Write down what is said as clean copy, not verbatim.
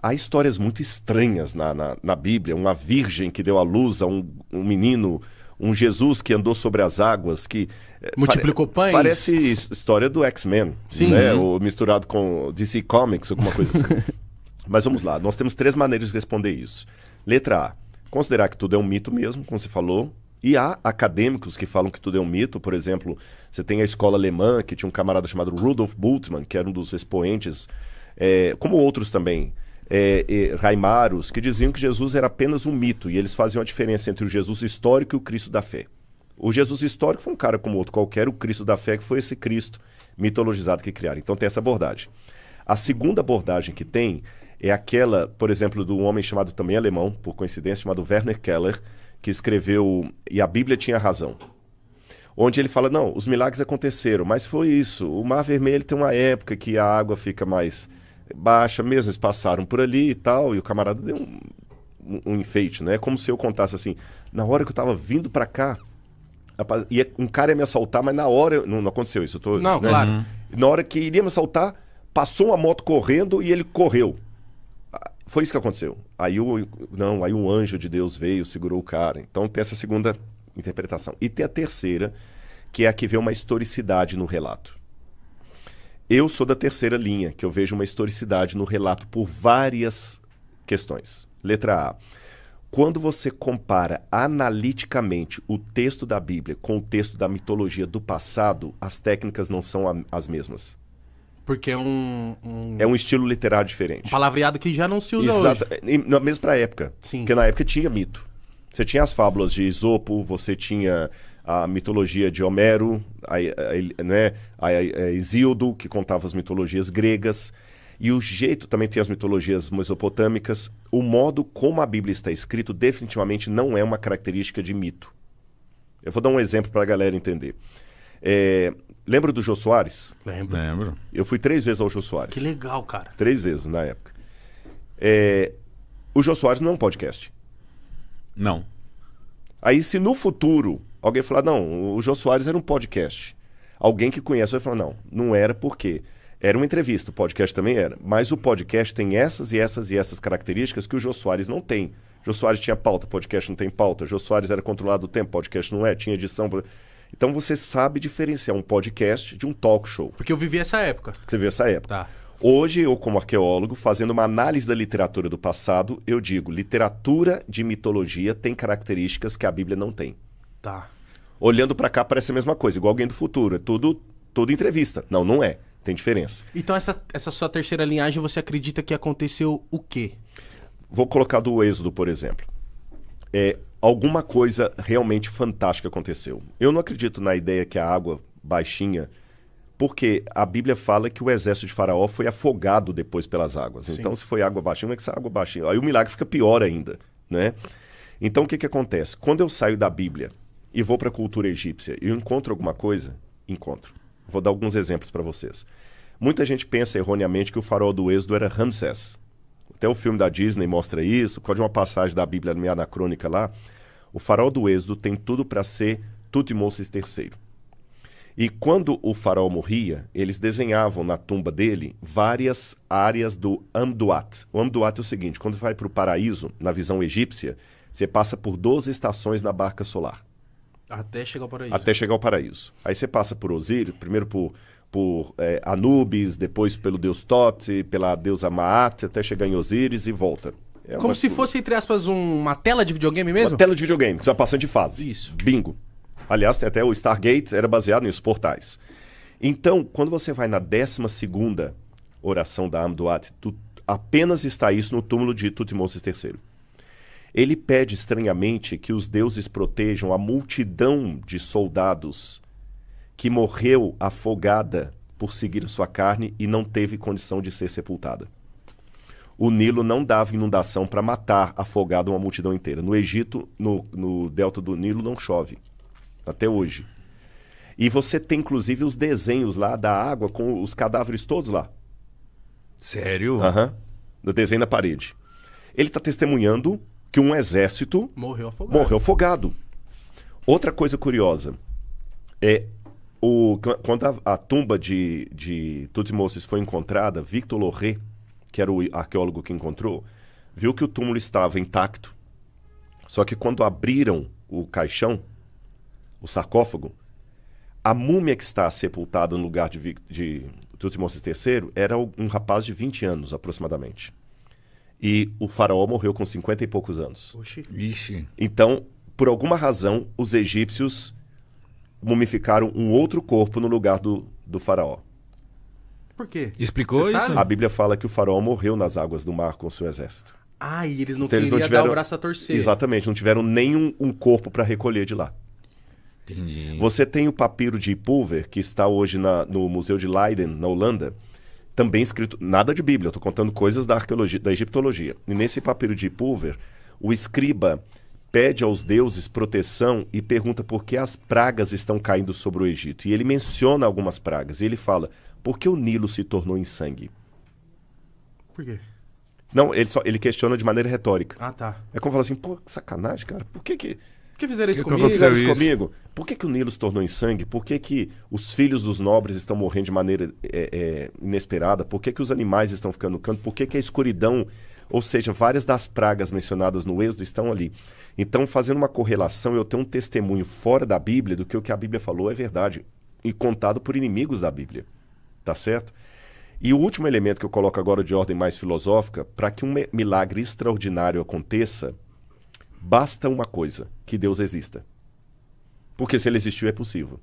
há histórias muito estranhas na Bíblia. Uma virgem que deu à luz a um menino, um Jesus que andou sobre as águas, que... Multiplicou pães. Parece história do X-Men, né? Ou misturado com DC Comics, alguma coisa assim. Mas vamos lá, nós temos 3 maneiras de responder isso. Letra A, considerar que tudo é um mito mesmo, como você falou. E há acadêmicos que falam que tudo é um mito. Por exemplo, você tem a escola alemã, que tinha um camarada chamado Rudolf Bultmann, que era um dos expoentes, como outros também, Raimaros, que diziam que Jesus era apenas um mito, e eles faziam a diferença entre o Jesus histórico e o Cristo da fé. O Jesus histórico foi um cara como outro qualquer, o Cristo da fé que foi esse Cristo mitologizado que criaram. Então tem essa abordagem. A segunda abordagem que tem é aquela, por exemplo, do homem chamado também alemão, por coincidência, chamado Werner Keller, que escreveu E a Bíblia Tinha Razão. Onde ele fala, não, os milagres aconteceram, mas foi isso. O Mar Vermelho tem uma época que a água fica mais baixa mesmo, eles passaram por ali e tal, e o camarada deu um enfeite, né? Como se eu contasse assim, na hora que eu tava vindo pra cá, um cara ia me assaltar, mas na hora... Não aconteceu isso. Não, né? Claro. Na hora que iria me assaltar, passou uma moto correndo e ele correu. Foi isso que aconteceu. Aí um anjo de Deus veio, segurou o cara. Então tem essa segunda interpretação. E tem a terceira, que é a que vê uma historicidade no relato. Eu sou da terceira linha, que eu vejo uma historicidade no relato por várias questões. Letra A. Quando você compara analiticamente o texto da Bíblia com o texto da mitologia do passado, as técnicas não são as mesmas. Porque é é um estilo literário diferente. Um palavreado que já não se usa hoje. Mesmo para a época. Sim. Porque na época tinha mito. Você tinha as fábulas de Esopo, você tinha a mitologia de Homero, a Hesíodo, que contava as mitologias gregas. E o jeito, também tem as mitologias mesopotâmicas. O modo como a Bíblia está escrito definitivamente não é uma característica de mito. Eu vou dar um exemplo para a galera entender. Lembra do Jô Soares? Lembro. Eu fui 3 vezes ao Jô Soares. Que legal, cara. 3 vezes na época. O Jô Soares não é um podcast. Não. Aí se no futuro alguém falar, não, o Jô Soares era um podcast. Alguém que conhece vai falar, não era porque era uma entrevista, o podcast também era. Mas o podcast tem essas e essas e essas características que o Jô Soares não tem. Jô Soares tinha pauta, podcast não tem pauta. Jô Soares era controlado o tempo, podcast não é, tinha edição. Então você sabe diferenciar um podcast de um talk show. Porque eu vivi essa época. Você viu essa época. Tá. Hoje, eu como arqueólogo, fazendo uma análise da literatura do passado, eu digo, literatura de mitologia tem características que a Bíblia não tem. Tá. Olhando para cá parece a mesma coisa, igual alguém do futuro. É tudo entrevista. Não é. Tem diferença. Então essa sua terceira linhagem, você acredita que aconteceu o quê? Vou colocar do Êxodo, por exemplo. Alguma coisa realmente fantástica aconteceu. Eu não acredito na ideia que a água baixinha... Porque a Bíblia fala que o exército de Faraó foi afogado depois pelas águas. Sim. Então, se foi água baixinha, como é que essa água baixinha? Aí o milagre fica pior ainda, né? Então, o que acontece? Quando eu saio da Bíblia e vou para a cultura egípcia e eu encontro alguma coisa, encontro. Vou dar alguns exemplos para vocês. Muita gente pensa erroneamente que o faraó do Êxodo era Ramsés. Até o filme da Disney mostra isso. Pode uma passagem da Bíblia meio anacrônica lá. O faraó do Êxodo tem tudo para ser Tutmoses III. E quando o faraó morria, eles desenhavam na tumba dele várias áreas do Amduat. O Amduat é o seguinte, quando vai para o paraíso, na visão egípcia, você passa por 12 estações na barca solar. Até chegar ao paraíso. Até chegar ao paraíso. Aí você passa por Osíris, primeiro por Anubis, depois pelo deus Tote, pela deusa Maat, até chegar em Osíris e volta. Como se fosse, entre aspas, uma tela de videogame mesmo? Uma tela de videogame, que você vai passando de fase. Isso. Bingo. Aliás, tem até o Stargate, era baseado nos portais. Então, quando você vai na 12ª oração da Amduat, apenas está isso no túmulo de Tutmoses III. Ele pede estranhamente que os deuses protejam a multidão de soldados que morreu afogada por seguir a sua carne e não teve condição de ser sepultada. O Nilo não dava inundação para matar afogado uma multidão inteira. No Egito, no delta do Nilo, não chove. Até hoje. E você tem, inclusive, os desenhos lá da água com os cadáveres todos lá. Sério? Aham. No desenho na parede. Ele está testemunhando que um exército morreu afogado. Outra coisa curiosa. Quando a tumba de Tutmoses foi encontrada, Victor Loré, que era o arqueólogo que encontrou, viu que o túmulo estava intacto, só que quando abriram o caixão, o sarcófago, a múmia que está sepultada no lugar de Tutmoses III era um rapaz de 20 anos, aproximadamente. E o faraó morreu com 50 e poucos anos. Oxi. Vixe. Então, por alguma razão, os egípcios mumificaram um outro corpo no lugar do faraó. Por quê? Explicou Você isso? sabe? A Bíblia fala que o faraó morreu nas águas do mar com o seu exército. Ah, e eles não Então, eles queriam não tiveram- dar o braço a torcer. Exatamente, não tiveram nenhum um corpo para recolher de lá. Entendi. Você tem o papiro de Pulver, que está hoje no Museu de Leiden, na Holanda, também escrito, nada de Bíblia, eu estou contando coisas da arqueologia, da egiptologia. E nesse papiro de Pulver, o escriba pede aos deuses proteção e pergunta por que as pragas estão caindo sobre o Egito. E ele menciona algumas pragas, e ele fala, por que o Nilo se tornou em sangue? Por quê? Não, ele questiona de maneira retórica. Ah, tá. É como falar assim, pô, que sacanagem, cara, por que Por que fizeram isso Que comigo? aconteceu fizeram isso isso? comigo? Por que o Nilo se tornou em sangue? Por que os filhos dos nobres estão morrendo de maneira inesperada? Por que os animais estão ficando no canto? Por que a escuridão, ou seja, várias das pragas mencionadas no Êxodo estão ali? Então, fazendo uma correlação, eu tenho um testemunho fora da Bíblia do que o que a Bíblia falou é verdade, e contado por inimigos da Bíblia. Tá certo? E o último elemento que eu coloco agora de ordem mais filosófica, para que um milagre extraordinário aconteça, basta uma coisa, que Deus exista. Porque se ele existiu, é possível.